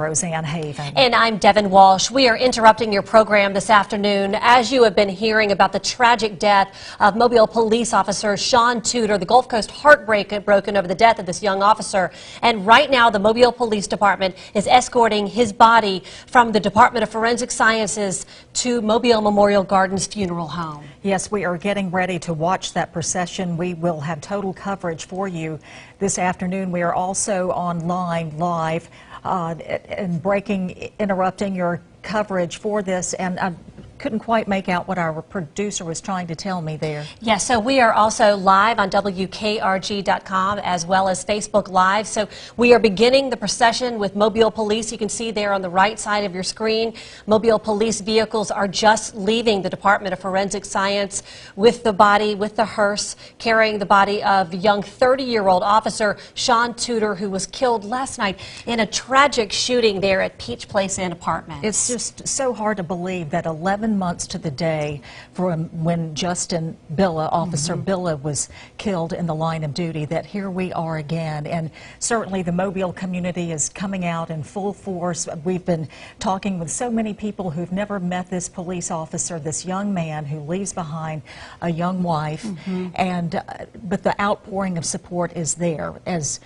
Roseanne Haven. And I'm Devin Walsh. We are interrupting your program this afternoon as you have been hearing about the tragic death of Mobile police officer Sean Tuder. The Gulf Coast broken over the death of this young officer. And right now, the Mobile Police Department is escorting his body from the Department of Forensic Sciences to Mobile Memorial Gardens Funeral Home. Yes, we are getting ready to watch that procession. We will have total coverage for you this afternoon. We are also online live and interrupting your coverage for this. And I couldn't quite make out what our producer was trying to tell me there. Yeah, so we are also live on WKRG.com as well as Facebook Live. So we are beginning the procession with Mobile Police. You can see there on the right side of your screen, Mobile Police vehicles are just leaving the Department of Forensic Science with the body, with the hearse, carrying the body of young 30-year-old officer Sean Tuder, who was killed last night in a tragic shooting there at Peach Place Inn Apartments. It's just so hard to believe that 11 months to the day from when Justin Billa, Officer Billa, was killed in the line of duty, that here we are again. And certainly the Mobile community is coming out in full force. We've been talking with so many people who've never met this police officer, this young man who leaves behind a young wife. But the outpouring of support is there as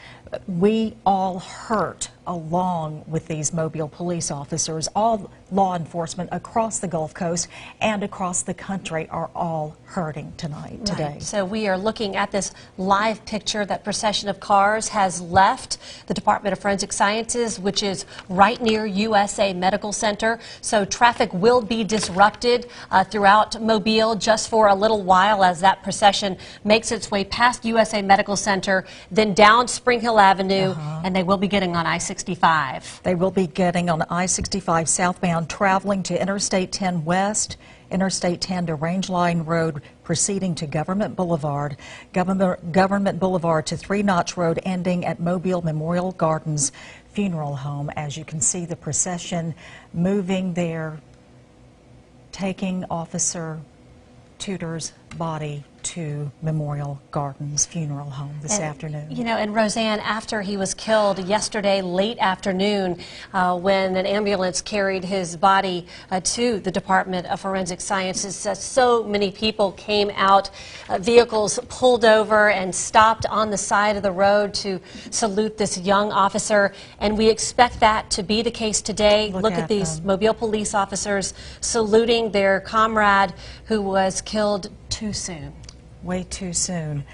we all hurt along with these Mobile police officers. All law enforcement across the Gulf Coast and across the country are all hurting today. Right. So we are looking at this live picture. That procession of cars has left the Department of Forensic Sciences, which is right near USA Medical Center. So traffic will be disrupted throughout Mobile just for a little while as that procession makes its way past USA Medical Center, then down Spring Hill Avenue, and they will be getting on I-65. They will be getting on I-65 southbound, traveling to Interstate 10 West, Interstate 10 to Range Line Road, proceeding to Government Boulevard, Government Boulevard to 3 Notch Road, ending at Mobile Memorial Gardens Funeral Home. As you can see, the procession moving there, taking Officer Tuder's body to Memorial Gardens Funeral Home this afternoon. You know, and Roseanne, after he was killed yesterday late afternoon, when an ambulance carried his body to the Department of Forensic Sciences, so many people came out, vehicles pulled over and stopped on the side of the road to salute this young officer, and we expect that to be the case today. Look at these Mobile police officers saluting their comrade who was killed too soon. Way too soon.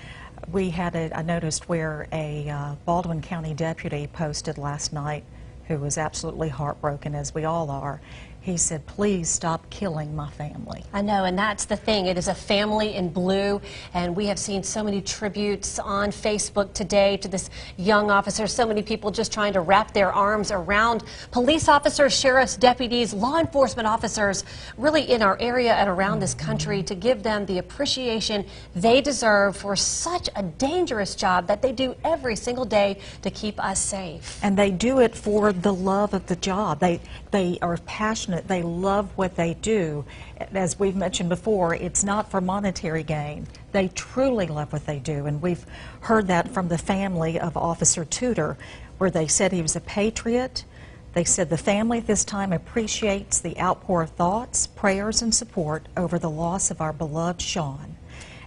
We had I noticed where a Baldwin County deputy posted last night, who was absolutely heartbroken, as we all are. He said, "Please stop killing my family." I know, and that's the thing. It is a family in blue, and we have seen so many tributes on Facebook today to this young officer. So many people just trying to wrap their arms around police officers, sheriffs, deputies, law enforcement officers, really in our area and around this country, to give them the appreciation they deserve for such a dangerous job that they do every single day to keep us safe. And they do it for the love of the job. They are passionate. They love what they do. As we've mentioned before, it's not for monetary gain. They truly love what they do, and we've heard that from the family of Officer Tuder, where they said he was a patriot. They said the family at this time appreciates the outpour of thoughts, prayers, and support over the loss of our beloved Sean.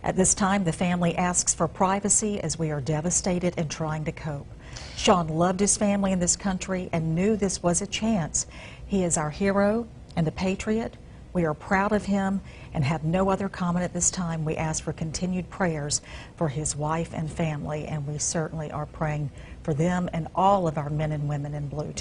At this time, the family asks for privacy as we are devastated and trying to cope. Sean loved his family in this country and knew this was a chance. He is our hero and a patriot. We are proud of him and have no other comment at this time. We ask for continued prayers for his wife and family, and we certainly are praying for them and all of our men and women in blue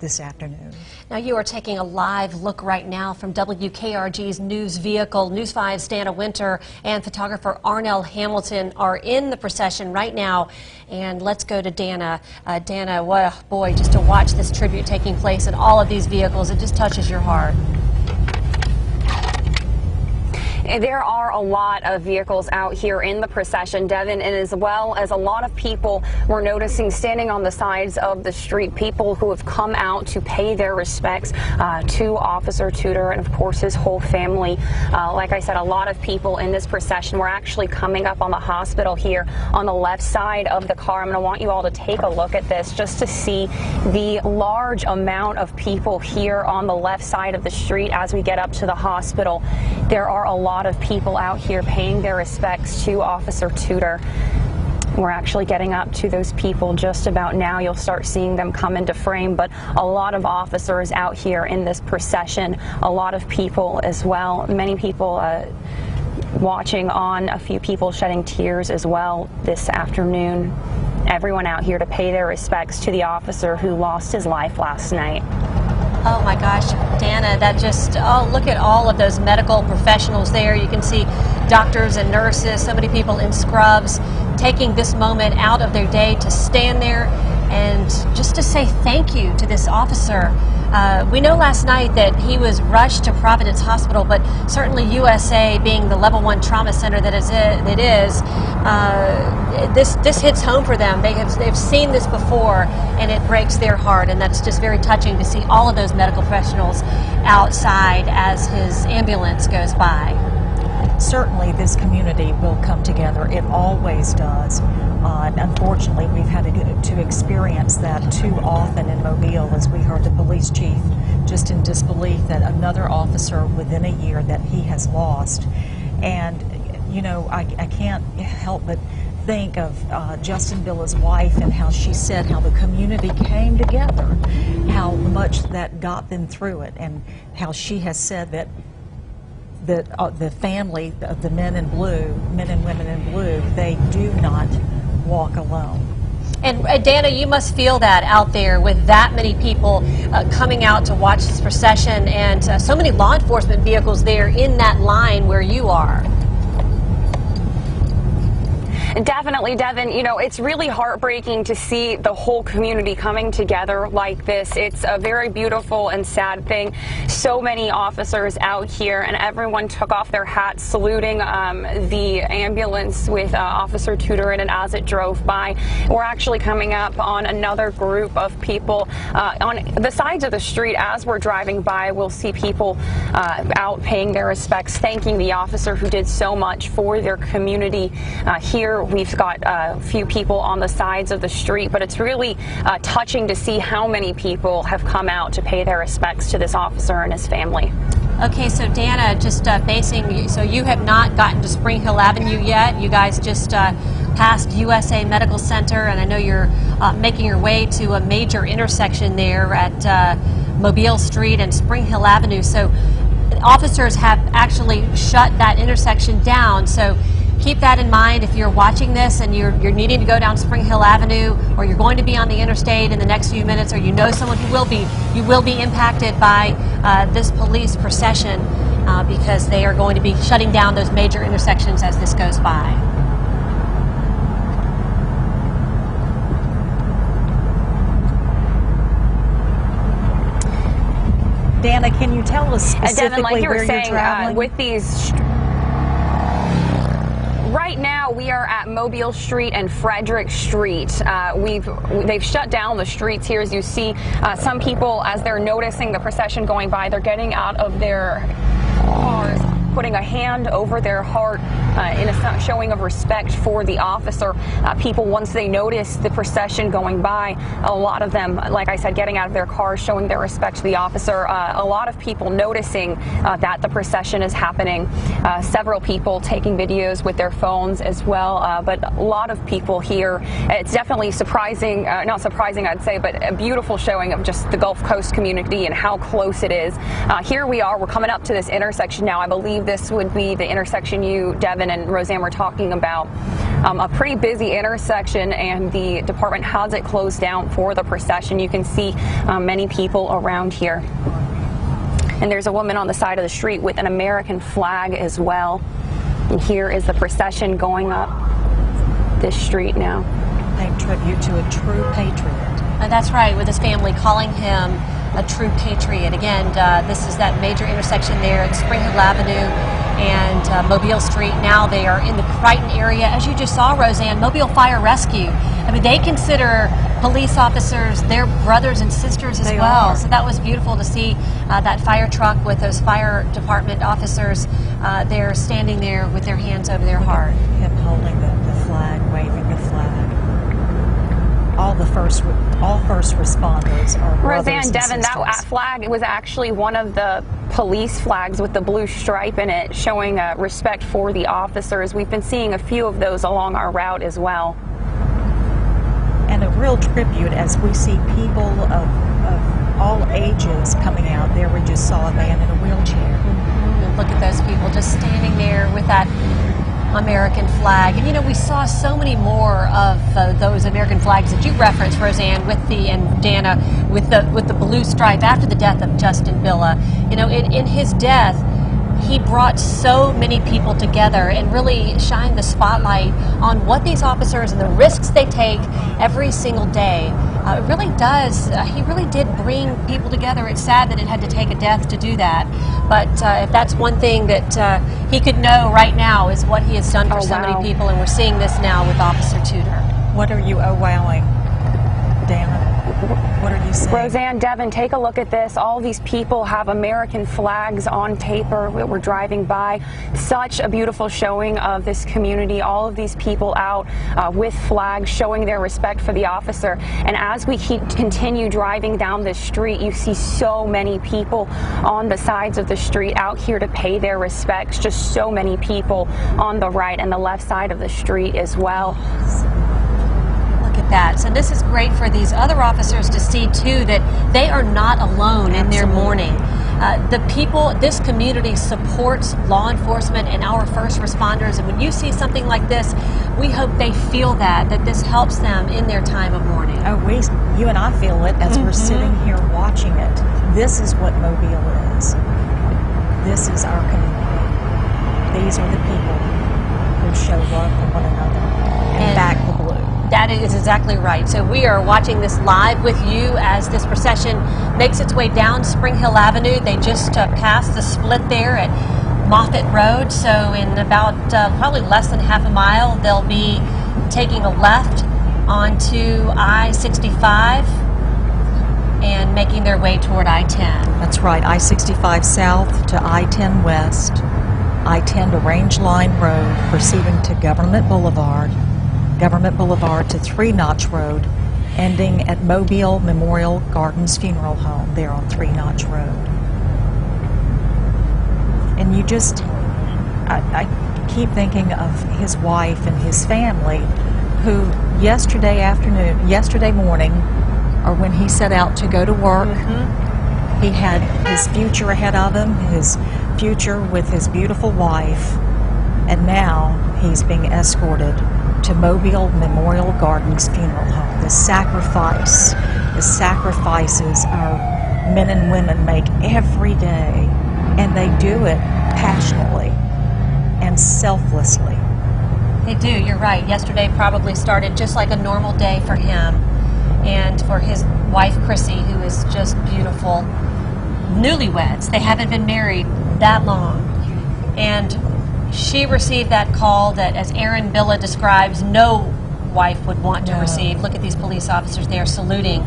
this afternoon. Now you are taking a live look right now from WKRG's news vehicle. News 5's Dana Winter and photographer Arnell Hamilton are in the procession right now. And let's go to Dana. Dana, what a boy, just to watch this tribute taking place in all of these vehicles, it just touches your heart. There are a lot of vehicles out here in the procession, Devin, and as well as a lot of people we're noticing standing on the sides of the street, people who have come out to pay their respects to Officer Tuder and, of course, his whole family. Like I said, a lot of people in this procession. We're actually coming up on the hospital here on the left side of the car. I'm going to want you all to take a look at this just to see the large amount of people here on the left side of the street as we get up to the hospital. There are a lot of people out here paying their respects to Officer Tuder. We're actually getting up to those people just about now. You'll start seeing them come into frame, but a lot of officers out here in this procession, a lot of people as well. Many people watching on, a few people shedding tears as well this afternoon. Everyone out here to pay their respects to the officer who lost his life last night. Oh my gosh, Dana, that just, oh, look at all of those medical professionals there. You can see doctors and nurses, so many people in scrubs, taking this moment out of their day to stand there and just to say thank you to this officer. We know last night that he was rushed to Providence Hospital, but certainly USA, being the level 1 trauma center that it is, this hits home for them. They've seen this before, and it breaks their heart, and that's just very touching to see all of those medical professionals outside as his ambulance goes by. Certainly this community will come together. It always does. And unfortunately, we've had to experience that too often in Mobile, as we heard the police chief just in disbelief that another officer within a year that he has lost. And, you know, I can't help but think of Justin Villa's wife and how she said how the community came together, how much that got them through it, and how she has said that the family of the men and women in blue, they do not walk alone. And Dana, you must feel that out there with that many people coming out to watch this procession, and so many law enforcement vehicles there in that line where you are. Definitely, Devin. You know, it's really heartbreaking to see the whole community coming together like this. It's a very beautiful and sad thing. So many officers out here, and everyone took off their hats saluting the ambulance with Officer Tuder in it as it drove by. We're actually coming up on another group of people on the sides of the street as we're driving by. We'll see people out paying their respects, thanking the officer who did so much for their community. Here we've got a few people on the sides of the street, but it's really touching to see how many people have come out to pay their respects to this officer and his family. Okay, so Dana, just so you have not gotten to Spring Hill Avenue yet. You guys just passed USA Medical Center, and I know you're making your way to a major intersection there at Mobile Street and Spring Hill Avenue. So officers have actually shut that intersection down. So keep that in mind if you're watching this and you're needing to go down Spring Hill Avenue, or you're going to be on the interstate in the next few minutes, or you know someone who will be. You will be impacted by this police procession because they are going to be shutting down those major intersections as this goes by. Dana, can you tell us specifically Devin, like you were where saying, you're traveling? with these. Right now, we are at Mobile Street and Frederick Street. They've shut down the streets here, as you see. Some people, as they're noticing the procession going by, they're getting out of their cars, putting a hand over their heart in a showing of respect for the officer. People, once they notice the procession going by, a lot of them, like I said, getting out of their cars, showing their respect to the officer. A lot of people noticing that the procession is happening. Several people taking videos with their phones as well, but a lot of people here. It's definitely surprising, not surprising I'd say, but a beautiful showing of just the Gulf Coast community and how close it is. Here we are, we're coming up to this intersection now. I believe this would be the intersection you, Devin, and Roseanne were talking about. A pretty busy intersection, and the department has it closed down for the procession. You can see many people around here. And there's a woman on the side of the street with an American flag as well. And here is the procession going up this street now. Paying tribute to a true patriot. That's right, with his family calling him a true patriot. Again, this is that major intersection there at Spring Hill Avenue and Mobile Street. Now they are in the Crichton area. As you just saw, Roseanne, Mobile Fire Rescue. I mean, they consider police officers their brothers and sisters as They well. are. So that was beautiful to see that fire truck with those fire department officers. They're standing there with their hands over their heart. Him holding the flag, waving the flag. All first responders are brothers Roseanne, and Devin, sisters. that flag was actually one of the police flags with the blue stripe in it, showing respect for the officers. We've been seeing a few of those along our route as well. And a real tribute as we see people of all ages coming out there. We just saw a man in a wheelchair. And look at those people just standing there with that American flag. And you know, we saw so many more of those American flags that you referenced, Roseanne, and Dana, with the blue stripe after the death of Justin Billa. You know, in his death, he brought so many people together and really shined the spotlight on what these officers and the risks they take every single day. It really does. He really did bring people together. It's sad that it had to take a death to do that. But if that's one thing that he could know right now is what he has done for so many people, and we're seeing this now with Officer Tuder. What are you wowing, Dana? What are you saying? Roseanne, Devin, take a look at this. All these people have American flags on paper that we're driving by. Such a beautiful showing of this community. All of these people out with flags showing their respect for the officer. And as we continue driving down this street, you see so many people on the sides of the street out here to pay their respects. Just so many people on the right and the left side of the street as well. Look at that. So this is great for these other officers to see too that they are not alone in their mourning. The people, this community supports law enforcement and our first responders, and when you see something like this, we hope they feel that this helps them in their time of mourning. Oh, you and I feel it as we're sitting here watching it. This is what Mobile is. This is our community. These are the people who show love for one another and back the blue. That is exactly right. So we are watching this live with you as this procession makes its way down Spring Hill Avenue. They just passed the split there at Moffett Road. So in about probably less than half a mile, they'll be taking a left onto I-65 and making their way toward I-10. That's right, I-65 south to I-10 west, I-10 to Range Line Road, proceeding to Government Boulevard to Three Notch Road, ending at Mobile Memorial Gardens Funeral Home there on Three Notch Road. And you just, I keep thinking of his wife and his family, who yesterday morning, or when he set out to go to work, he had his future ahead of him, his future with his beautiful wife, and now he's being escorted to Mobile Memorial Gardens Funeral Home. The sacrifices our men and women make every day, and they do it passionately and selflessly. They do, you're right. Yesterday probably started just like a normal day for him and for his wife Chrissy, who is just beautiful. Newlyweds, they haven't been married that long. And she received that call that, as Aaron Billa describes, no wife would want to receive. Look at these police officers there saluting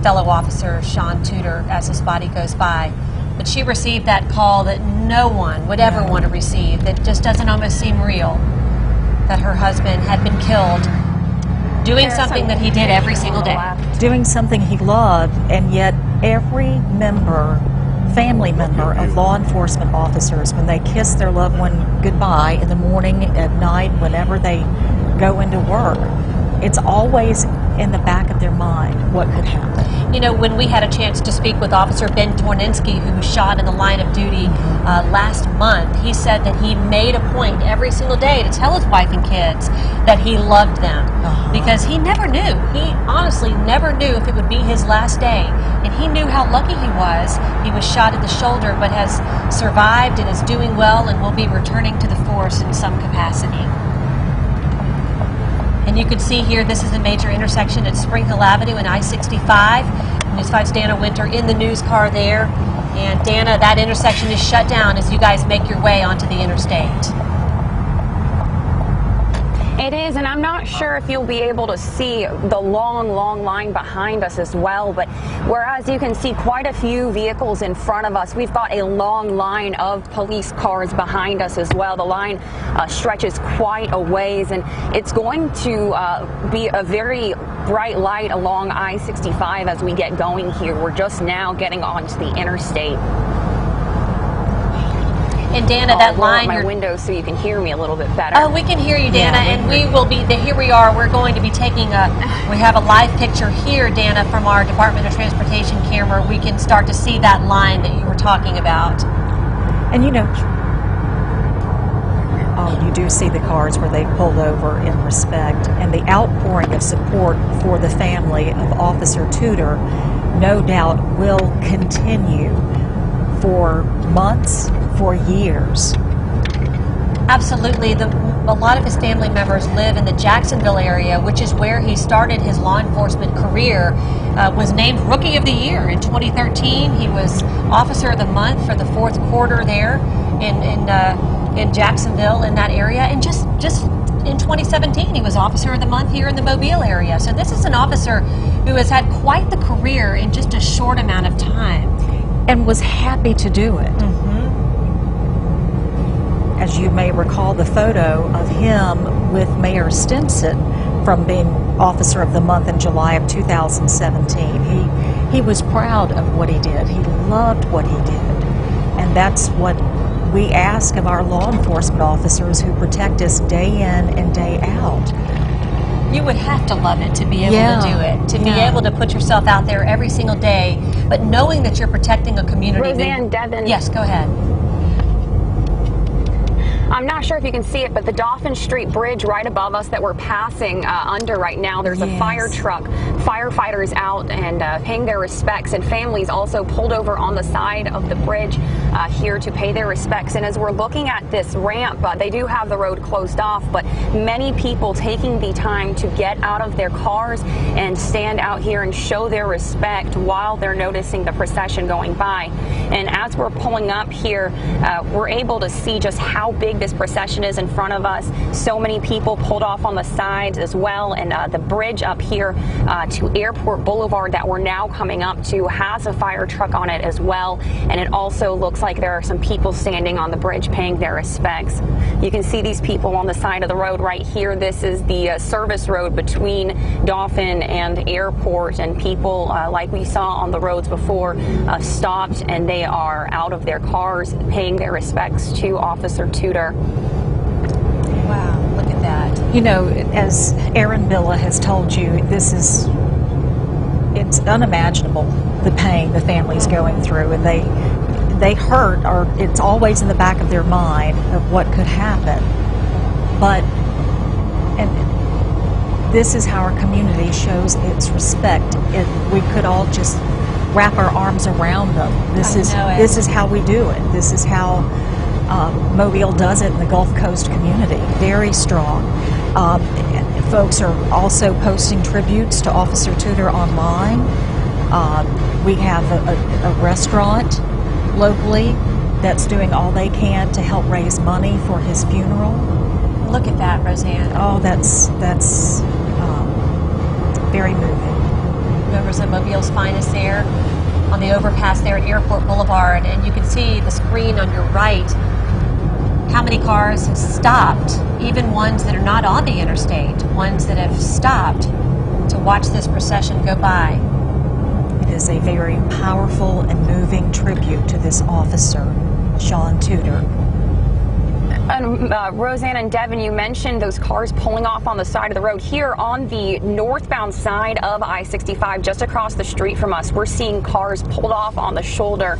fellow officer Sean Tuder as his body goes by. But she received that call that no one would ever want to receive, that just doesn't almost seem real, that her husband had been killed doing something that he did every single day. Doing something he loved, and yet every family member of law enforcement officers, when they kiss their loved one goodbye in the morning, at night, whenever they go into work, it's always in the back of their mind what could happen. You know, when we had a chance to speak with Officer Ben Torninsky, who was shot in the line of duty last month, he said that he made a point every single day to tell his wife and kids that he loved them, because he never knew. He honestly never knew if it would be his last day, and he knew how lucky he was. He was shot at the shoulder, but has survived and is doing well and will be returning to the force in some capacity. And you can see here, this is a major intersection at Spring Hill Avenue and I-65. News 5's Dana Winter in the news car there. And Dana, that intersection is shut down as you guys make your way onto the interstate. It is, and I'm not sure if you'll be able to see the long line behind us as well, but whereas you can see quite a few vehicles in front of us, we've got a long line of police cars behind us as well. The line stretches quite a ways, and it's going to be a very bright light along I-65 as we get going here. We're just now getting onto the interstate. And Dana, that line, my window so you can hear me a little bit better. Oh, we can hear you, Dana, and we will be. Here we are. We're going to be taking a. We have a live picture here, Dana, from our Department of Transportation camera. We can start to see that line that you were talking about. And you know, you do see the cars where they pulled over in respect, and the outpouring of support for the family of Officer Tuder, no doubt, will continue for months, for years. Absolutely. A lot of his family members live in the Jacksonville area, which is where he started his law enforcement career. Was named Rookie of the Year in 2013. He was Officer of the Month for the fourth quarter there in Jacksonville, in that area. And just in 2017, he was Officer of the Month here in the Mobile area. So this is an officer who has had quite the career in just a short amount of time. And was happy to do it. As you may recall, the photo of him with Mayor Stimson from being Officer of the Month in July of 2017. He was proud of what he did. He loved what he did. And that's what we ask of our law enforcement officers who protect us day in and day out. You would have to love it to be able to do it, to be able to put yourself out there every single day, but knowing that you're protecting a community. Roseanne, Devin. Yes, go ahead. I'm not sure if you can see it, but the Dauphin Street Bridge right above us that we're passing under right now, there's a fire truck, firefighters out and paying their respects, and families also pulled over on the side of the bridge here to pay their respects. And as we're looking at this ramp, they do have the road closed off, but many people taking the time to get out of their cars and stand out here and show their respect while they're noticing the procession going by. And as we're pulling up here, we're able to see just how big this procession is in front of us. So many people pulled off on the sides as well, and the bridge up here to Airport Boulevard that we're now coming up to has a fire truck on it as well, and it also looks like there are some people standing on the bridge paying their respects. You can see these people on the side of the road right here. This is the service road between Dauphin and Airport, and people like we saw on the roads before stopped, and they are out of their cars paying their respects to Officer Tuder. Wow, look at that. You know, as Aaron Billa has told you, it's unimaginable, the pain the family's going through, and they hurt, or it's always in the back of their mind of what could happen. And this is how our community shows its respect. If we could all just wrap our arms around them. This is how we do it. This is how Mobile does it in the Gulf Coast community. Very strong. Folks are also posting tributes to Officer Tuder online. We have a restaurant locally that's doing all they can to help raise money for his funeral. Look at that, Roseanne. Oh, that's very moving. Members of Mobile's finest there on the overpass there at Airport Boulevard, and you can see the screen on your right how many cars have stopped, even ones that are not on the interstate, ones that have stopped to watch this procession go by. It is a very powerful and moving tribute to this officer, Sean Tuder. And Roseanne and Devin, you mentioned those cars pulling off on the side of the road. Here on the northbound side of I-65, just across the street from us, we're seeing cars pulled off on the shoulder.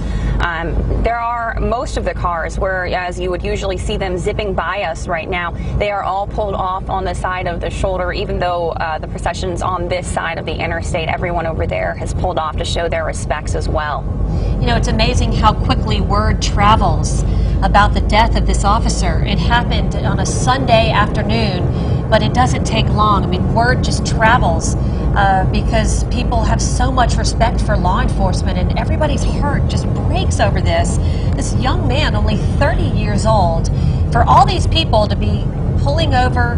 There are most of the cars, whereas you would usually see them zipping by us right now, they are all pulled off on the side of the shoulder, even though the procession's on this side of the interstate. Everyone over there has pulled off to show their respects as well. You know, it's amazing how quickly word travels about the death of this officer. It happened on a Sunday afternoon, but it doesn't take long. I mean, word just travels because people have so much respect for law enforcement, and everybody's heart just breaks over this. This young man, only 30 years old, for all these people to be pulling over,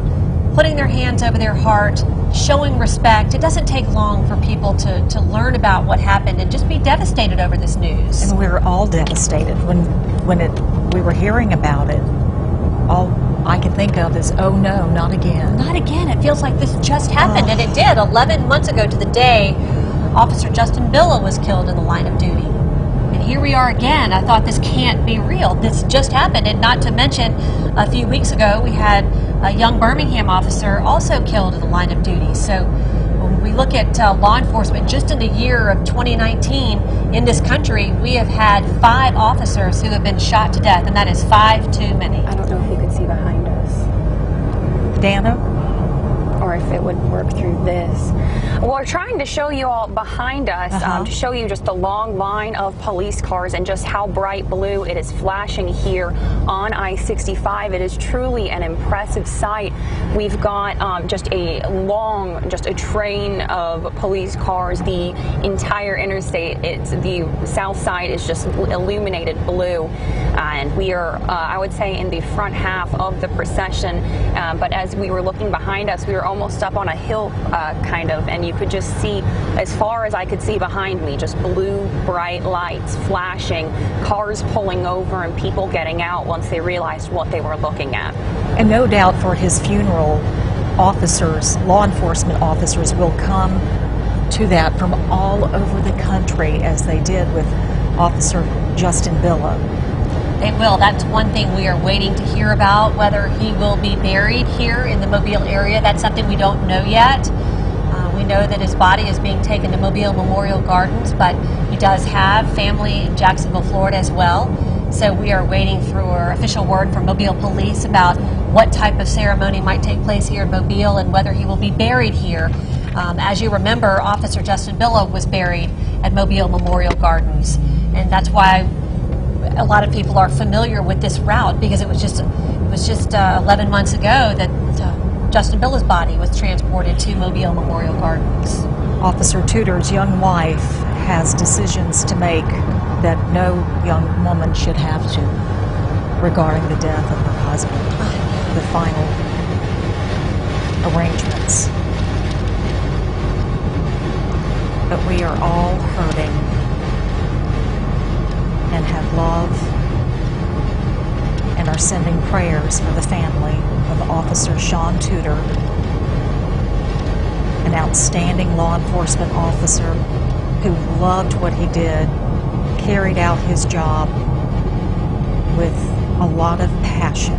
putting their hands over their heart, showing respect. It doesn't take long for people to learn about what happened and just be devastated over this news. And we were all devastated when we were hearing about it. All I could think of is, oh no, not again. Not again. It feels like this just happened, and it did. 11 months ago to the day, Officer Justin Billa was killed in the line of duty. And here we are again. I thought this can't be real. This just happened. And not to mention, a few weeks ago, we had a young Birmingham officer also killed in the line of duty. So when we look at law enforcement, just in the year of 2019 in this country, we have had 5 officers who have been shot to death, and that is 5 too many. I don't know if you could see behind us. Dana? Or if it would work through this. Well, we're trying to show you all behind us, to show you just the long line of police cars and just how bright blue it is flashing here on I-65. It is truly an impressive sight. We've got just a train of police cars. The entire interstate, the south side is just illuminated blue. And we are, I would say, in the front half of the procession. But as we were looking behind us, we were almost up on a hill, kind of, and you could just see, as far as I could see behind me, just blue, bright lights flashing, cars pulling over, and people getting out once they realized what they were looking at. And no doubt for his funeral, officers, law enforcement officers will come to that from all over the country, as they did with Officer Justin Billa. They will. That's one thing we are waiting to hear about, whether he will be buried here in the Mobile area. That's something we don't know yet. We know that his body is being taken to Mobile Memorial Gardens, but he does have family in Jacksonville, Florida as well. So we are waiting for official word from Mobile Police about what type of ceremony might take place here in Mobile and whether he will be buried here. As you remember, Officer Justin Billa was buried at Mobile Memorial Gardens, and that's why a lot of people are familiar with this route, because it was just 11 months ago that Justin Billa's body was transported to Mobile Memorial Gardens. Officer Tuder's young wife has decisions to make that no young woman should have to, regarding the death of her husband, the final arrangements. But we are all hurting and have love and are sending prayers for the family of Officer Sean Tuder, an outstanding law enforcement officer who loved what he did, carried out his job with a lot of passion.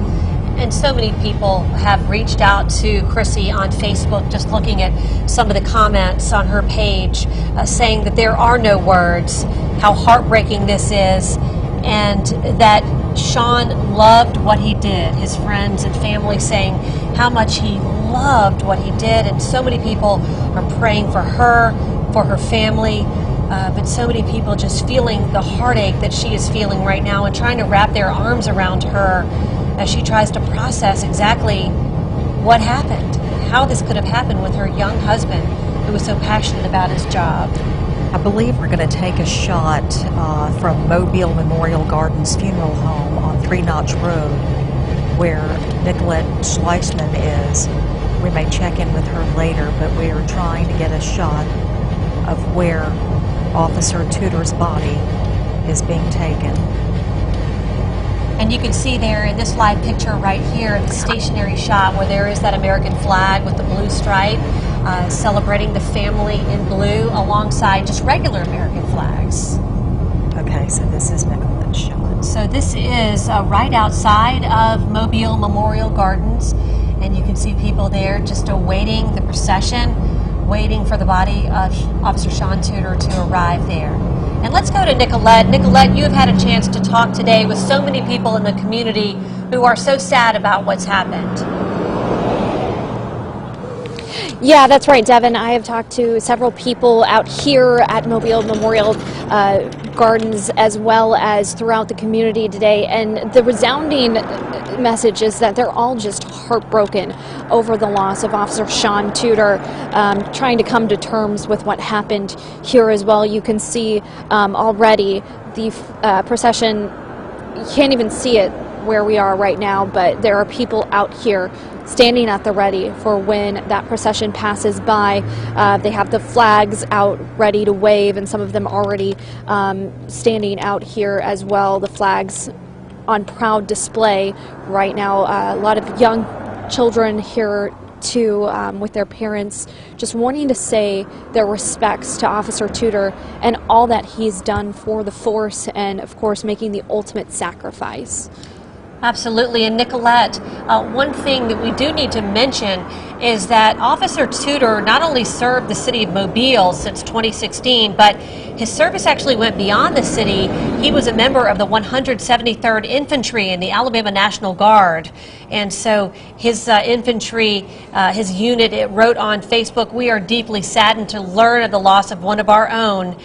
And so many people have reached out to Chrissy on Facebook, just looking at some of the comments on her page, saying that there are no words, how heartbreaking this is, and that Sean loved what he did. His friends and family saying how much he loved what he did, and so many people are praying for her family, but so many people just feeling the heartache that she is feeling right now and trying to wrap their arms around her as she tries to process exactly what happened, how this could have happened with her young husband who was so passionate about his job. I believe we're going to take a shot from Mobile Memorial Gardens Funeral Home on 3 Notch Road, where Nicolette Schleichman is. We may check in with her later, but we are trying to get a shot of where Officer Tuder's body is being taken. And you can see there in this live picture right here, the stationary shot where there is that American flag with the blue stripe, celebrating the family in blue alongside just regular American flags. Okay, so this is Nicolette's shot. So this is right outside of Mobile Memorial Gardens, and you can see people there just awaiting the procession, waiting for the body of Officer Sean Tuder to arrive there. And let's go to Nicolette. Nicolette, you have had a chance to talk today with so many people in the community who are so sad about what's happened. Yeah, that's right, Devin. I have talked to several people out here at Mobile Memorial Gardens as well as throughout the community today, and the resounding message is that they're all just heartbroken over the loss of Officer Sean Tuder, trying to come to terms with what happened here as well. You can see already the procession. You can't even see it where we are right now, but there are people out here standing at the ready for when that procession passes by. They have the flags out ready to wave, and some of them already standing out here as well. The flags on proud display right now. A lot of young children here too, with their parents, just wanting to say their respects to Officer Tuder and all that he's done for the force, and of course making the ultimate sacrifice. Absolutely. And Nicolette, one thing that we do need to mention is that Officer Tuder not only served the city of Mobile since 2016, but his service actually went beyond the city. He was a member of the 173rd Infantry in the Alabama National Guard. And so his infantry, his unit, it wrote on Facebook, "We are deeply saddened to learn of the loss of one of our own.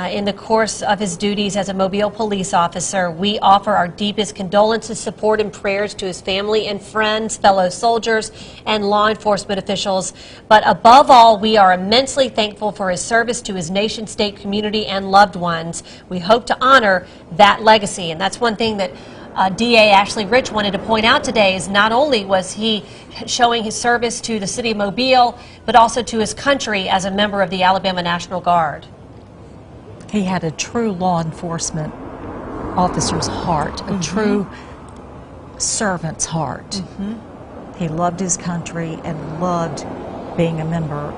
In the course of his duties as a Mobile police officer, we offer our deepest condolences, support, and prayers to his family and friends, fellow soldiers, and law enforcement officials. But above all, we are immensely thankful for his service to his nation, state, community, and loved ones. We hope to honor that legacy." And that's one thing that DA Ashley Rich wanted to point out today, is not only was he showing his service to the city of Mobile, but also to his country as a member of the Alabama National Guard. He had a true law enforcement officer's heart, a true servant's heart. He loved his country and loved being a member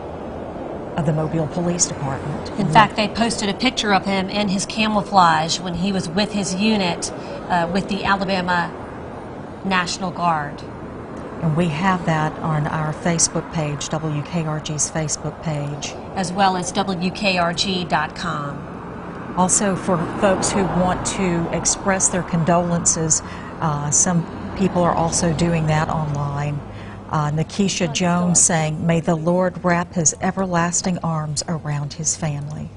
of the Mobile Police Department. In fact, they posted a picture of him in his camouflage when he was with his unit with the Alabama National Guard. And we have that on our Facebook page, WKRG's Facebook page, As well as WKRG.com. Also, for folks who want to express their condolences, some people are also doing that online. Nakisha Jones saying, "May the Lord wrap his everlasting arms around his family."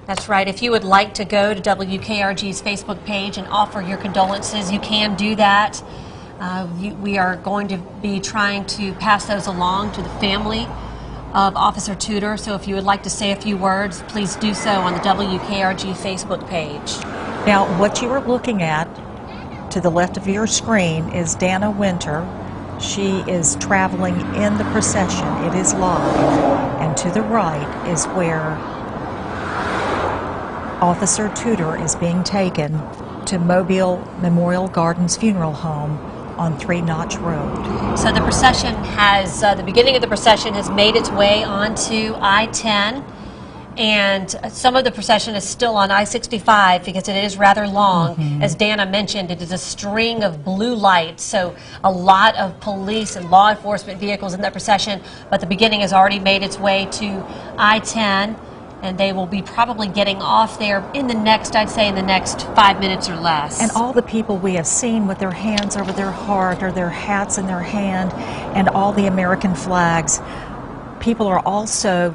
That's right. If you would like to go to WKRG's Facebook page and offer your condolences, you can do that. We are going to be trying to pass those along to the family of Officer Tuder. So if you would like to say a few words, please do so on the WKRG Facebook page. Now, what you are looking at to the left of your screen is Dana Winter. She is traveling in the procession. It is live. And to the right is where Officer Tuder is being taken to Mobile Memorial Gardens Funeral Home on 3 Notch Road. So the procession has, the beginning of the procession has made its way onto I-10, and some of the procession is still on I-65 because it is rather long. As Dana mentioned, it is a string of blue lights, so a lot of police and law enforcement vehicles in that procession, but the beginning has already made its way to I-10. And they will be probably getting off there in the next, I'd say, in the next 5 minutes or less. And all the people we have seen with their hands over their heart or their hats in their hand and all the American flags, people are also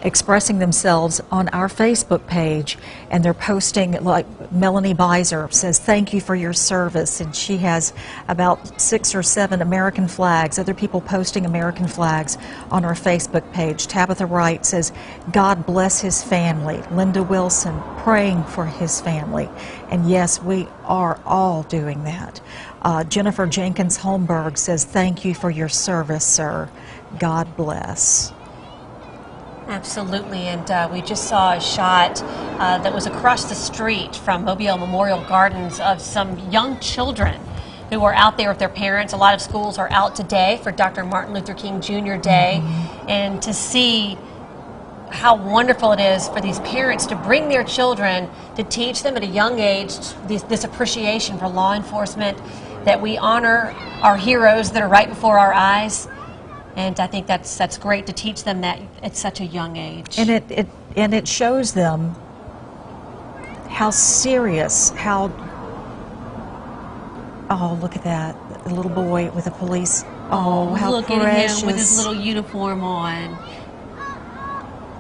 expressing themselves on our Facebook page, and they're posting, like Melanie Beiser says, "Thank you for your service," and she has about 6 or 7 American flags, other people posting American flags on our Facebook page. Tabitha Wright says, "God bless his family." Linda Wilson, praying for his family. And yes, we are all doing that. Jennifer Jenkins Holmberg says, "Thank you for your service, sir. God bless." Absolutely, and we just saw a shot that was across the street from Mobile Memorial Gardens of some young children who were out there with their parents. A lot of schools are out today for Dr. Martin Luther King Jr. Day, and to see how wonderful it is for these parents to bring their children to teach them at a young age this appreciation for law enforcement, that we honor our heroes that are right before our eyes. And I think that's great to teach them that at such a young age. And it shows them how serious, oh, look at that, the little boy with a police Oh, how look precious. at him with his little uniform on.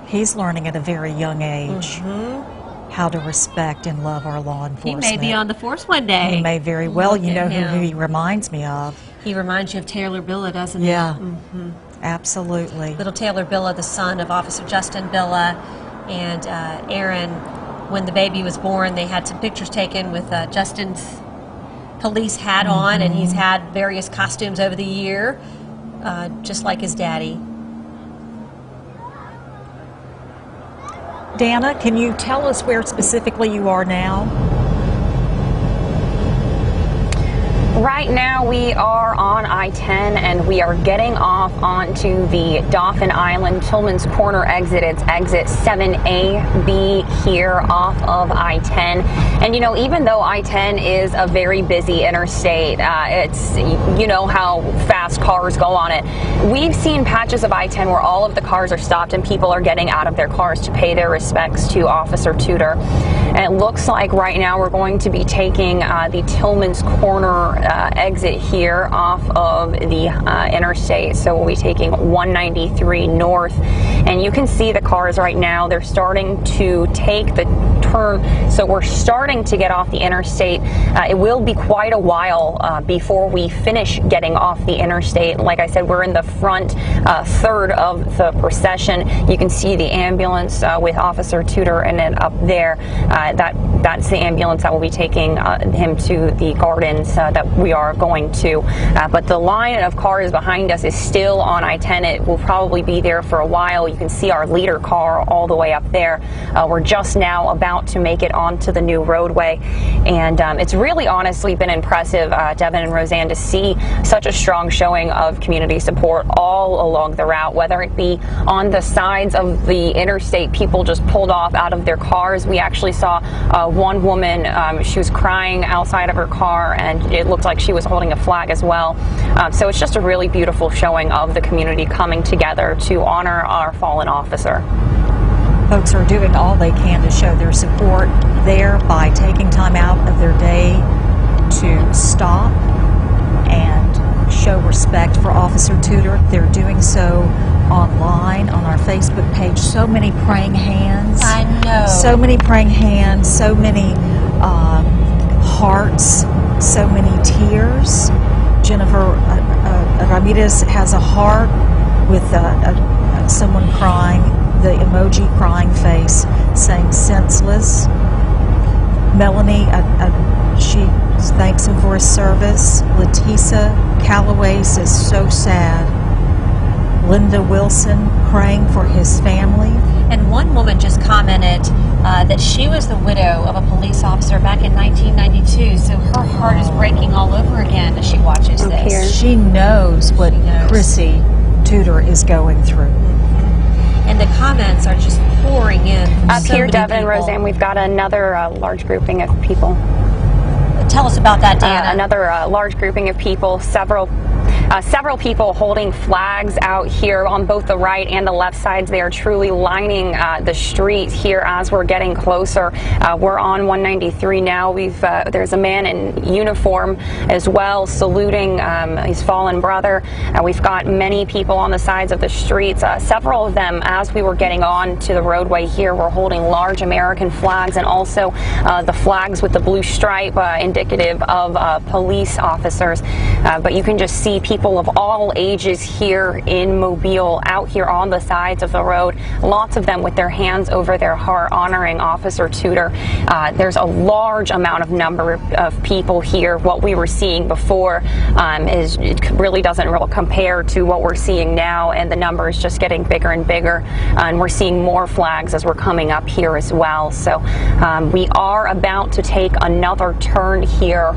He's learning at a very young age how to respect and love our law He enforcement. may be on the force one day. He may very well. Look You know at who him. he reminds me of? He reminds you of Taylor Billa, doesn't he? Yeah, absolutely. Little Taylor Billa, the son of Officer Justin Billa, and Aaron. When the baby was born, they had some pictures taken with Justin's police hat on, and he's had various costumes over the year, just like his daddy. Dana, can you tell us where specifically you are now? Right now we are on I-10 and we are getting off onto the Dauphin Island Tillman's Corner exit. It's exit 7AB here off of I-10. And you know, even though I-10 is a very busy interstate, it's, you know how fast cars go on it. We've seen patches of I-10 where all of the cars are stopped and people are getting out of their cars to pay their respects to Officer Tuder. And it looks like right now we're going to be taking the Tillman's Corner exit here off of the interstate. So we'll be taking 193 north, and you can see the cars right now. They're starting to take the turn, so we're starting to get off the interstate. It will be quite a while before we finish getting off the interstate. Like I said, we're in the front third of the procession. You can see the ambulance with Officer Tuder in it up there. That's the ambulance that will be taking him to the gardens that we are going to. But the line of cars behind us is still on I-10. It will probably be there for a while. You can see our leader car all the way up there. We're just now about to make it onto the new roadway. And it's really honestly been impressive, Devin and Roseanne, to see such a strong showing of community support all along the route, whether it be on the sides of the interstate, people just pulled off out of their cars. We actually saw one woman, she was crying outside of her car, and it looked like she was holding a flag as well. So it's just a really beautiful showing of the community coming together to honor our fallen officer. Folks are doing all they can to show their support there by taking time out of their day to stop and show respect for Officer Tuder. They're doing so online on our Facebook page. So many praying hands. I know. So many praying hands, so many hearts, so many tears. Jennifer Ramirez has a heart with someone crying, the emoji crying face, saying senseless. Melanie, she thanks him for his service. Letisa Calloway says so sad. Linda Wilson praying for his family. And one woman just commented that she was the widow of a police officer back in 1992, so her heart is breaking all over again as she watches this. Here. She knows what Chrissy Tuder is going through. And the comments are just pouring in. Up So here, many Devin and people. Roseanne, we've got another large grouping of people. Tell us about that, Dana. Another large grouping of people, several people holding flags out here on both the right and the left sides. They are truly lining the street here as we're getting closer. We're on 193 now. There's a man in uniform as well saluting his fallen brother. We've got many people on the sides of the streets. Several of them, as we were getting on to the roadway here, were holding large American flags, and also the flags with the blue stripe indicative of police officers. But you can just see people of all ages here in Mobile out here on the sides of the road, lots of them with their hands over their heart honoring Officer Tuder. There's a large number of people here. What we were seeing before it really doesn't compare to what we're seeing now, and the number is just getting bigger and bigger, and we're seeing more flags as we're coming up here as well. So we are about to take another turn here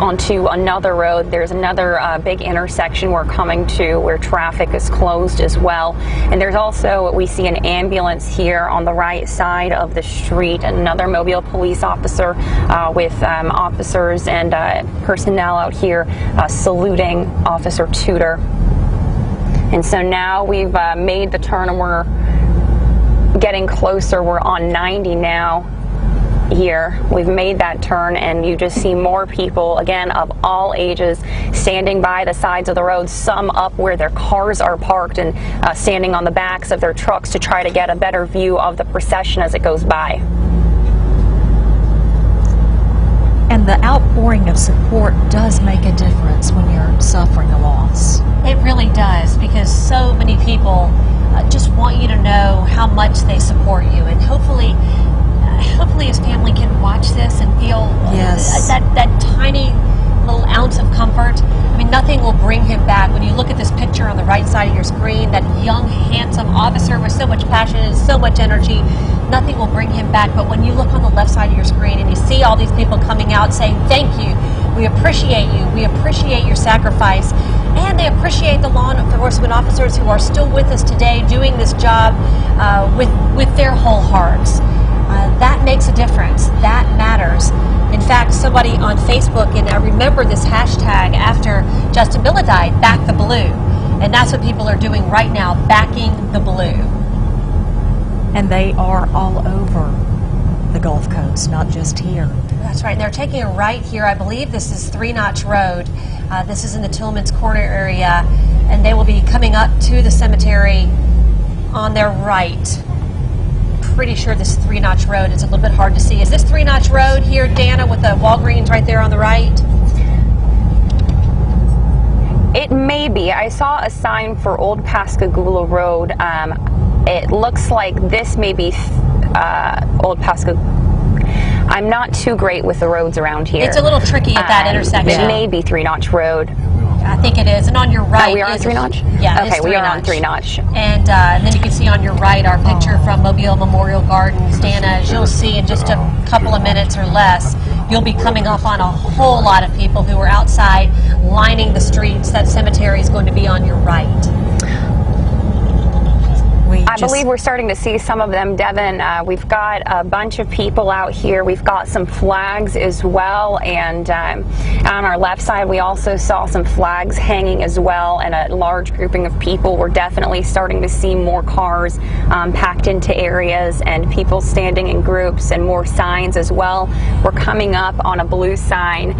onto another road. There's another big intersection we're coming to where traffic is closed as well. And there's also, we see an ambulance here on the right side of the street, another Mobile police officer with officers and personnel out here saluting Officer Tuder. And so now we've made the turn and we're getting closer. We're on 90 now. here. We've made that turn, and you just see more people, again, of all ages, standing by the sides of the road, some up where their cars are parked and standing on the backs of their trucks to try to get a better view of the procession as it goes by. And the outpouring of support does make a difference when you're suffering a loss. It really does, because so many people just want you to know how much they support you, and hopefully his family can watch this and feel Yes. that tiny little ounce of comfort. I mean, nothing will bring him back. When you look at this picture on the right side of your screen, that young, handsome officer with so much passion and so much energy, nothing will bring him back. But when you look on the left side of your screen and you see all these people coming out saying, thank you, we appreciate you, we appreciate your sacrifice, and they appreciate the law enforcement officers who are still with us today doing this job with their whole hearts. That makes a difference. That matters. In fact, somebody on Facebook, and I remember this hashtag after Justin Miller died, Back the Blue. And that's what people are doing right now, backing the blue. And they are all over the Gulf Coast, not just here. That's right. And they're taking a right here. I believe this is 3 Notch Road. This is in the Tillman's Corner area. And they will be coming up to the cemetery on their right. Pretty sure this is 3 Notch Road. It's a little bit hard to see. Is this 3 Notch Road here, Dana, with the Walgreens right there on the right? It may be. I saw a sign for Old Pascagoula Road. It looks like this may be Old Pascagoula. I'm not too great with the roads around here. It's a little tricky at that intersection. It may be 3 Notch Road. I think it is. And on your right, we are on 3 Notch? Yeah, okay, we are on 3 Notch. And then you can see on your right our picture from Mobile Memorial Gardens. Dana, as you'll see in just a couple of minutes or less, you'll be coming up on a whole lot of people who are outside lining the streets. That cemetery is going to be on your right. I believe we're starting to see some of them, Devin. We've got a bunch of people out here. We've got some flags as well, and on our left side we also saw some flags hanging as well, and a large grouping of people. We're definitely starting to see more cars packed into areas and people standing in groups, and more signs as well. We're coming up on a blue sign.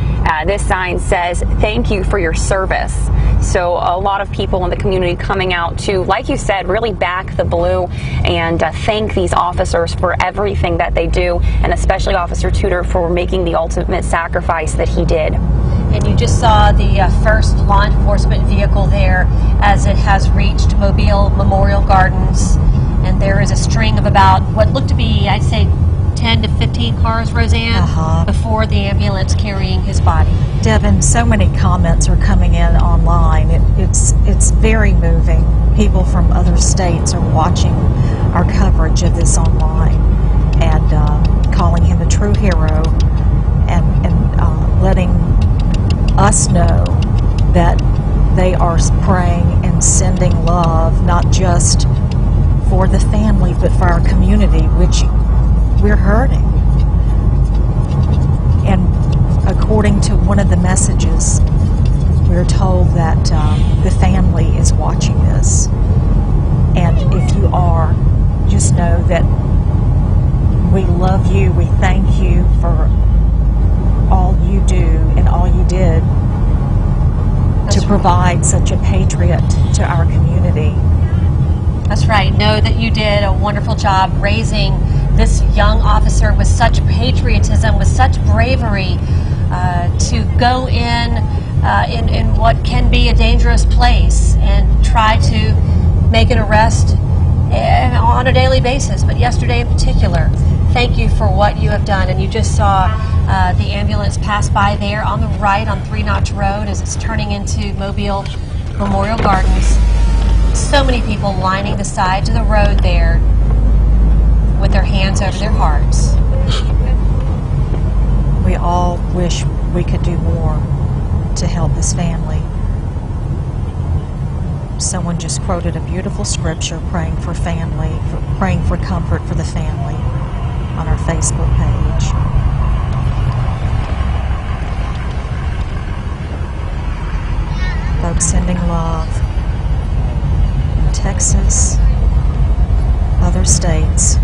This sign says, "Thank you for your service." So a lot of people in the community coming out to, like you said, really back the blue and thank these officers for everything that they do, and especially Officer Tuder for making the ultimate sacrifice that he did. And you just saw the first law enforcement vehicle there as it has reached Mobile Memorial Gardens, and there is a string of about what looked to be, I'd say, 10 to 15 cars, Roseanne, before the ambulance carrying his body. Devin, so many comments are coming in online. It's very moving. People from other states are watching our coverage of this online and calling him a true hero, and letting us know that they are praying and sending love, not just for the family, but for our community, which we're hurting. And according to one of the messages, we're told that the family is watching this. And if you are, just know that we love you. We thank you for all you do and all you did to provide such a patriot to our community. That's right. Know that you did a wonderful job raising this young officer with such patriotism, with such bravery, to go in what can be a dangerous place and try to make an arrest on a daily basis, but yesterday in particular. Thank you for what you have done. And you just saw the ambulance pass by there on the right on 3 Notch Road as it's turning into Mobile Memorial Gardens. So many people lining the sides of the road there with their hands over their hearts. We all wish we could do more to help this family. Someone just quoted a beautiful scripture praying for family, praying for comfort for the family on our Facebook page. Folks sending love in Texas, other states.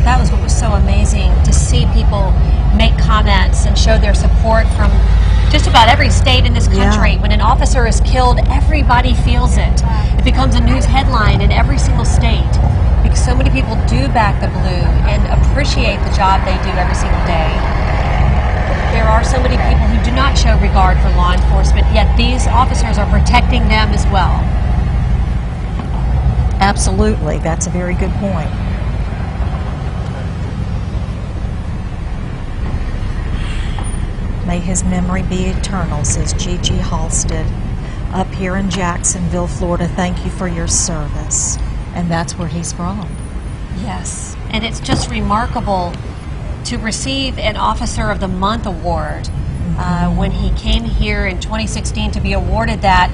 That was what was so amazing, to see people make comments and show their support from just about every state in this country. Yeah. When an officer is killed, everybody feels it. It becomes a news headline in every single state, because so many people do back the blue and appreciate the job they do every single day. There are so many people who do not show regard for law enforcement, yet these officers are protecting them as well. Absolutely. That's a very good point. May his memory be eternal, says Gigi Halstead. Up here in Jacksonville, Florida, thank you for your service. And that's where he's from. Yes, and it's just remarkable to receive an Officer of the Month award. When he came here in 2016 to be awarded that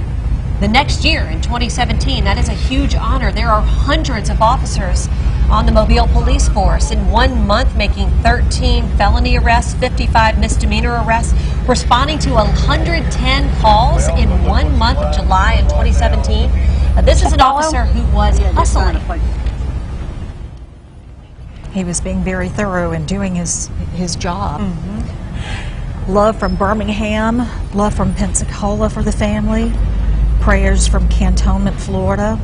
the next year in 2017. That is a huge honor. There are hundreds of officers on the Mobile Police Force in 1 month, making 13 felony arrests, 55 misdemeanor arrests, responding to 110 calls in 1 month of July in 2017. This is an officer who was hustling. He was being very thorough in doing his job. Love from Birmingham, love from Pensacola for the family, prayers from Cantonment, Florida,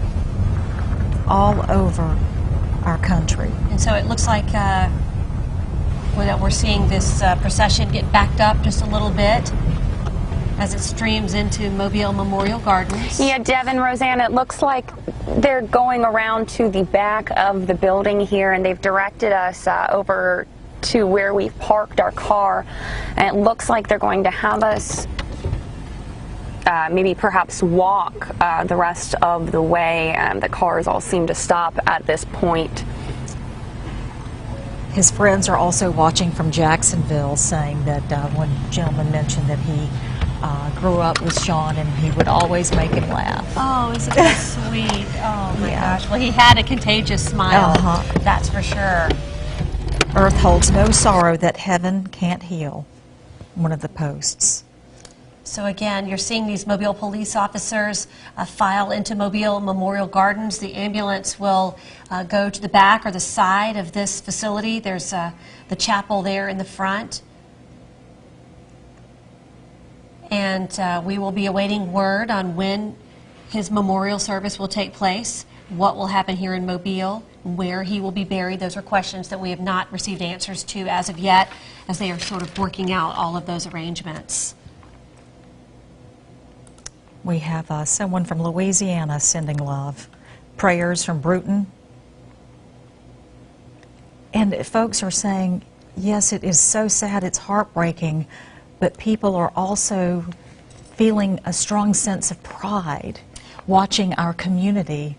all over our country. And so it looks like we're seeing this procession get backed up just a little bit as it streams into Mobile Memorial Gardens. Yeah, Devin, Roseanne, it looks like they're going around to the back of the building here, and they've directed us over to where we've parked our car, and it looks like they're going to have us maybe perhaps walk the rest of the way. The cars all seem to stop at this point. His friends are also watching from Jacksonville, saying that one gentleman mentioned that he grew up with Sean and he would always make him laugh. Oh, isn't that sweet? Oh my gosh. Well, he had a contagious smile, that's for sure. Earth holds no sorrow that heaven can't heal, one of the posts. So again, you're seeing these Mobile police officers file into Mobile Memorial Gardens. The ambulance will go to the back or the side of this facility. There's the chapel there in the front. And we will be awaiting word on when his memorial service will take place, what will happen here in Mobile, where he will be buried. Those are questions that we have not received answers to as of yet, as they are sort of working out all of those arrangements. We have someone from Louisiana sending love. Prayers from Bruton. And folks are saying, yes, it is so sad, it's heartbreaking, but people are also feeling a strong sense of pride watching our community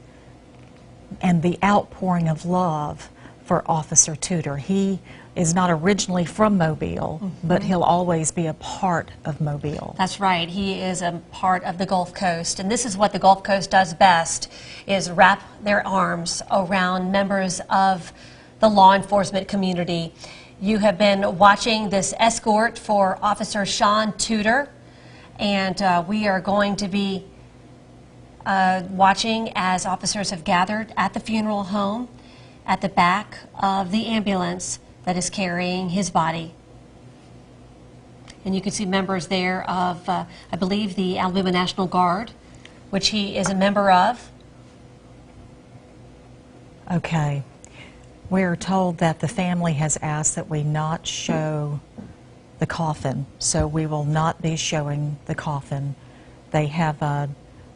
and the outpouring of love for Officer Tuder. He is not originally from Mobile, but he'll always be a part of Mobile. That's right. He is a part of the Gulf Coast, and this is what the Gulf Coast does best, is wrap their arms around members of the law enforcement community. You have been watching this escort for Officer Sean Tuder, and we are going to be watching as officers have gathered at the funeral home at the back of the ambulance that is carrying his body. And you can see members there of, I believe, the Alabama National Guard, which he is a member of. Okay. We're told that the family has asked that we not show the coffin, so we will not be showing the coffin. They have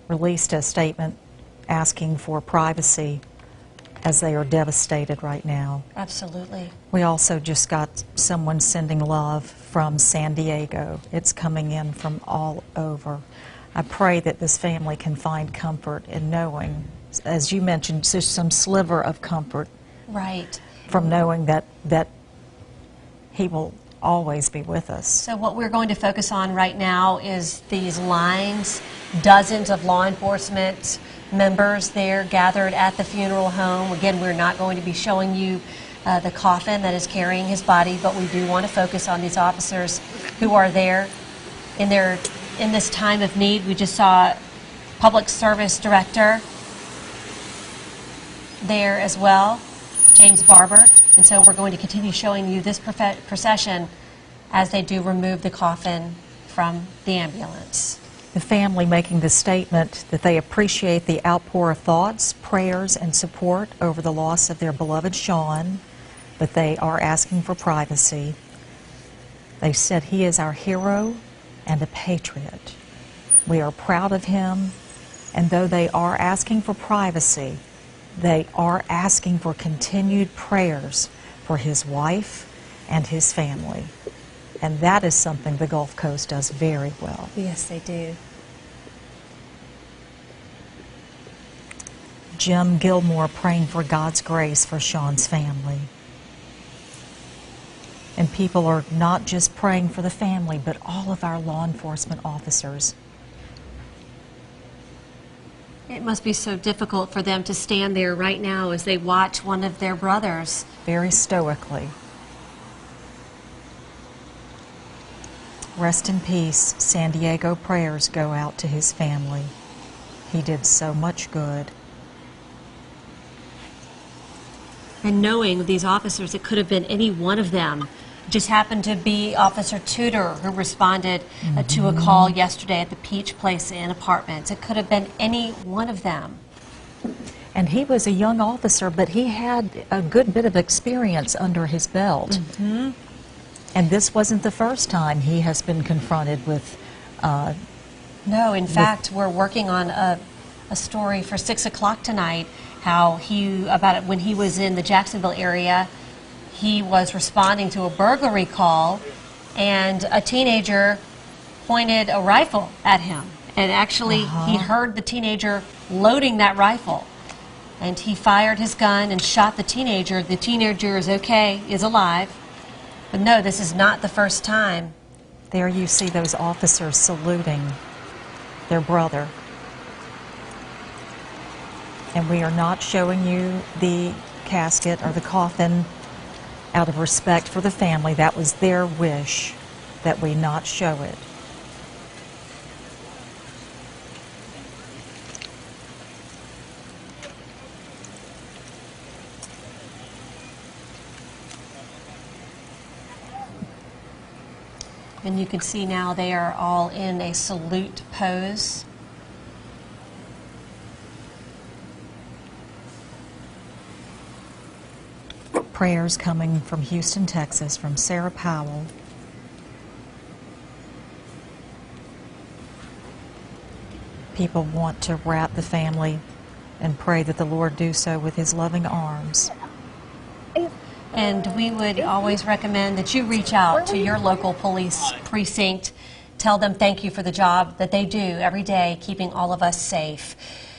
released a statement asking for privacy as they are devastated right now. Absolutely. We also just got someone sending love from San Diego. It's coming in from all over. I pray that this family can find comfort in knowing, as you mentioned, just some sliver of comfort. Right. From knowing that he will always be with us. So what we're going to focus on right now is these lines, dozens of law enforcement members there gathered at the funeral home. Again, we're not going to be showing you the coffin that is carrying his body, but we do want to focus on these officers who are there in this time of need. We just saw Public Service Director there as well. James Barber. And so we're going to continue showing you this procession as they do remove the coffin from the ambulance. The family making the statement that they appreciate the outpour of thoughts, prayers, and support over the loss of their beloved Sean, but they are asking for privacy. They said he is our hero and a patriot. We are proud of him, and though they are asking for privacy, they are asking for continued prayers for his wife and his family. And that is something the Gulf Coast does very well. Yes, they do. Jim Gilmore praying for God's grace for Sean's family. And people are not just praying for the family, but all of our law enforcement officers. It must be so difficult for them to stand there right now as they watch one of their brothers. Very stoically. Rest in peace. San Diego prayers go out to his family. He did so much good. And knowing these officers, it could have been any one of them. It just happened to be Officer Tuder who responded to a call yesterday at the Peach Place Inn Apartments. It could have been any one of them. And he was a young officer, but he had a good bit of experience under his belt. And this wasn't the first time he has been confronted with... No, in fact, we're working on a story for 6 o'clock tonight, how when he was in the Jacksonville area, he was responding to a burglary call, and a teenager pointed a rifle at him. And actually, he heard the teenager loading that rifle. And he fired his gun and shot the teenager. The teenager is okay, is alive. But no, this is not the first time. There you see those officers saluting their brother. And we are not showing you the casket or the coffin out of respect for the family. That was their wish that we not show it. And you can see now they are all in a salute pose. Prayers coming from Houston, Texas, from Sarah Powell. People want to wrap the family and pray that the Lord do so with his loving arms. And we would always recommend that you reach out to your local police precinct. Tell them thank you for the job that they do every day, keeping all of us safe.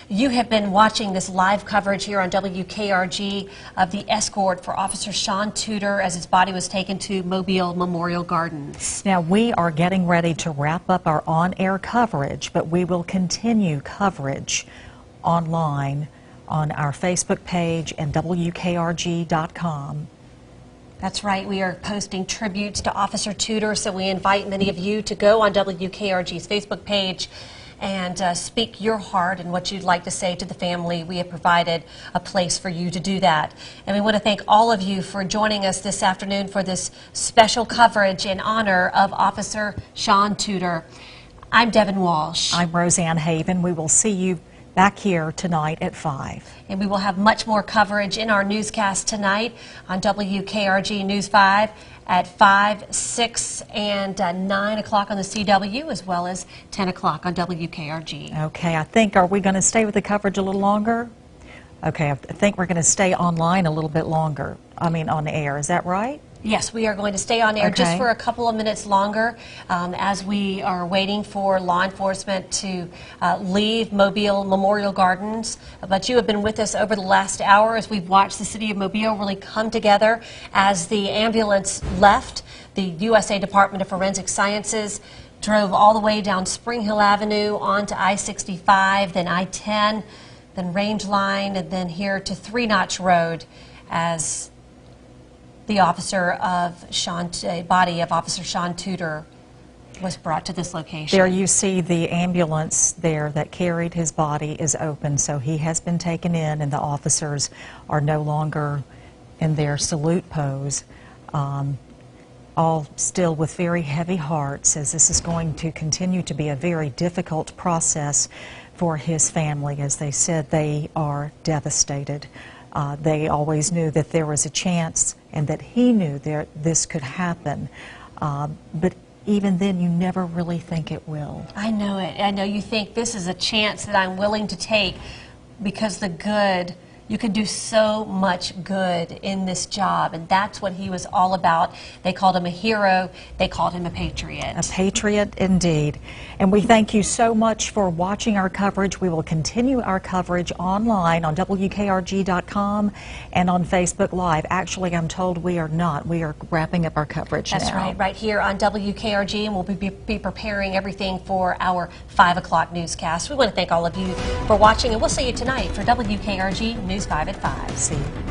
You have been watching this live coverage here on WKRG of the escort for Officer Sean Tuder as his body was taken to Mobile Memorial Gardens. Now, we are getting ready to wrap up our on-air coverage, but we will continue coverage online on our Facebook page and WKRG.com. That's right. We are posting tributes to Officer Tuder, so we invite many of you to go on WKRG's Facebook page and speak your heart and what you'd like to say to the family. We have provided a place for you to do that. And we want to thank all of you for joining us this afternoon for this special coverage in honor of Officer Sean Tuder. I'm Devin Walsh. I'm Roseanne Haven. We will see you back here tonight at 5. And we will have much more coverage in our newscast tonight on WKRG News 5 at 5, 6, and 9 o'clock on the CW, as well as 10 o'clock on WKRG. Okay, are we going to stay with the coverage a little longer? Okay, I think we're going to stay online a little bit longer. I mean, on air. Is that right? Yes, we are going to stay on air just for a couple of minutes longer as we are waiting for law enforcement to leave Mobile Memorial Gardens. But you have been with us over the last hour as we've watched the city of Mobile really come together as the ambulance left. The USA Department of Forensic Sciences drove all the way down Spring Hill Avenue onto I-65, then I-10, then Range Line, and then here to Three Notch Road as the body of Officer Sean Tuder was brought to this location. There you see the ambulance there that carried his body is open, so he has been taken in and the officers are no longer in their salute pose, all still with very heavy hearts, as this is going to continue to be a very difficult process for his family. As they said, they are devastated. They always knew that there was a chance and that he knew this could happen. But even then, you never really think it will. I know it. I know you think this is a chance that I'm willing to take because you can do so much good in this job, and that's what he was all about. They called him a hero. They called him a patriot. A patriot indeed. And we thank you so much for watching our coverage. We will continue our coverage online on WKRG.com and on Facebook Live. Actually, I'm told we are not. We are wrapping up our coverage now. That's right here on WKRG, and we'll be preparing everything for our 5 o'clock newscast. We want to thank all of you for watching, and we'll see you tonight for WKRG News 5 at 5. See you.